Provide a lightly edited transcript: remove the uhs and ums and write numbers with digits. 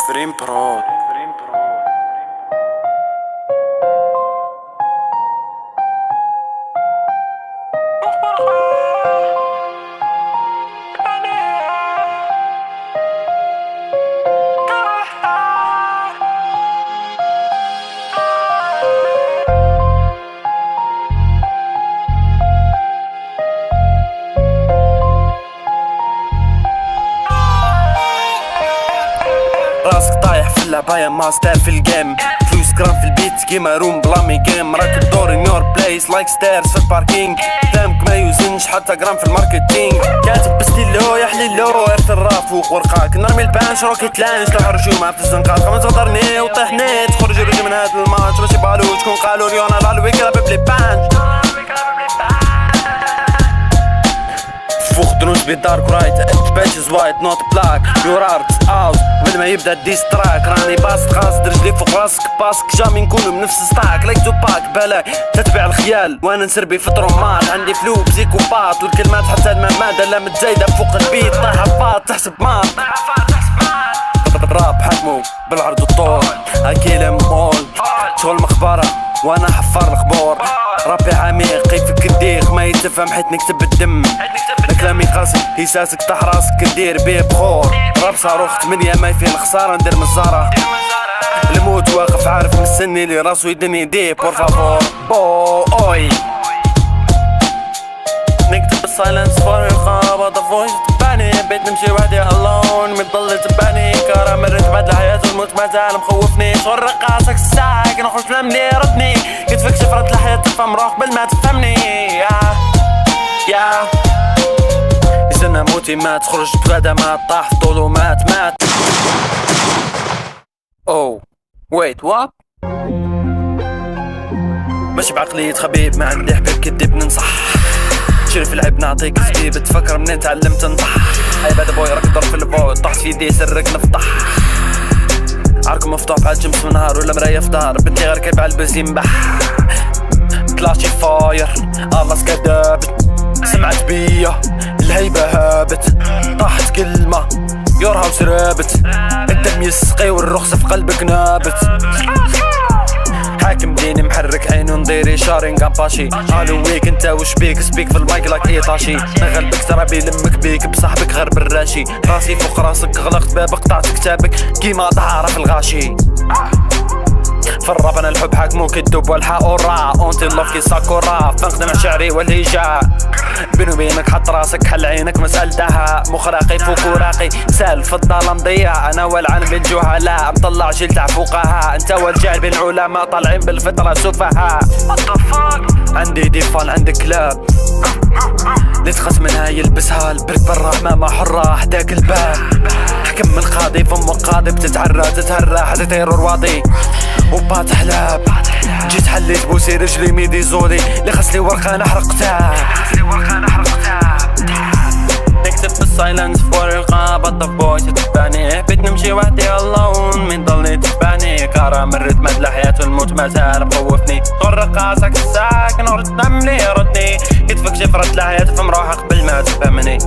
فريم برو. راسك طايح في اللعبة يا ماستر في الجيم، فلوس جرام في البيت كيما روم بلامي جيم، راكب دور ان يور بليس لايك ستيرز في الباركينج، كلامك ما يوزنش حتى جرام في الماركتينج، كاتب بستيلو يا حليلو ارث الراب فوق ورقاك، نرمي البانش روكي تلانش تروح رجومة في الزنقات، خمس غدرني وطيحني تخرج رجي من هاد الماتش ماشي بالو شكون قالوا لي انا لالوي كلاب بلي بانش فوق دروس بدارك رايت باتشز وايت نوت بلاك يور ارت اوت قبل ما يبدا الديستراك، راني باست قاصد رجلي فوق راسك باسك جامي نكونو بنفس ستاك لايك تو باك بالاك تتبع الخيال وانا نسربي في طرومات، عندي فلو بزيكوباط والكلمات حتى المادة لا متزايدة فوق البيت طايحة باط تحسب ماط راب حكمو بالعرض والطول هاكيلم اول شغل مخبرة وانا حفار الخبور، رابي عميق كيفك الديق ما يتفهم حيت نكتب بالدم، كلامي قاسي هيساسك طاح راسك ندير بيه بخور، راب صاروخ 8 ما فيه الخسارة ندير مزارة، الموت واقف عارف مستني لي راسو يدني دي بور فافور بو اوي، نكتب السايلنس فور الخابة ذا فويس تباني، بيت نمشي وحدي الون متضل تباني، كارا مرت بعد الحياة الموت مازال مخوفني، شغل رقاصك الساك نخرج فلم لي ردني، كتفك شفرة الحياة تفهم روح قبل ما تفهمني يا استنى موتي مات خرج بقدمات طاح في طولو مات اوه ويت وات ماشي بعقلية خبيب ما عندي حبيب كدب ننصح، شرف العيب نعطيك سبيب تفكر منين تعلمت نطح، هاي بعد بوي راك ضرب في الفوت طحت في يدي سرك نفضح، عاركم مفتوح بعد شمس من نهار ولا مراية في دار، بنتي غير كلب على البس ينبح كلاشي فاير الله سكدابت سمعت بيا الهيبة هابت طاحت كلمة يور هاوس رابت الدم يسقي والرخصة في قلبك نابت، حاكم ديني محرك عينو نديري شارين قامباشي قالوا ويك انت وش بيك سبيك في المايك لاك ايطاشي، نغلبك ترى بيلمك بيك بصاحبك غير بالراشي، راسي فوق راسك غلقت باب قطعت كتابك كيما ظهر في الغاشي، في الراب انا الحب حاكمو كدوب والحق ورا اونتي اللوف كي ساكورا فنخدم شعري والهجاء بينو بينك حط راسك حل عينك مسأل دها مخراقي فوق وراقي سال في الظلام ضياع انا والعن بالجهلاء مطلع جيل تاع فوقها انت والجاهل بين علماء طالعين بالفطرة سفهاء عندي ديفان عندك كلاب اللي تخاف منها يلبسها البرك بالرحمة ما حرة حداك الباب، حكم القاضي فم القاضي بتتعرى تتهرى حتى يطير الواضي وبات حلاب، جيت حليت بوسي رجلي ميدي زولي اللي خسلي ورقة انا حرقتها، نكتب بالسايلنس فور الغابة ذا فويس تباني، بيت نمشي وحدي الون من ضلي تباني، كارا مرت مد الحياة والموت مازال مخوفني، طرق راسك الساكن ورد نملي ردني، كتفك شفرة الحياة تفهم روحك قبل ما تفهمني.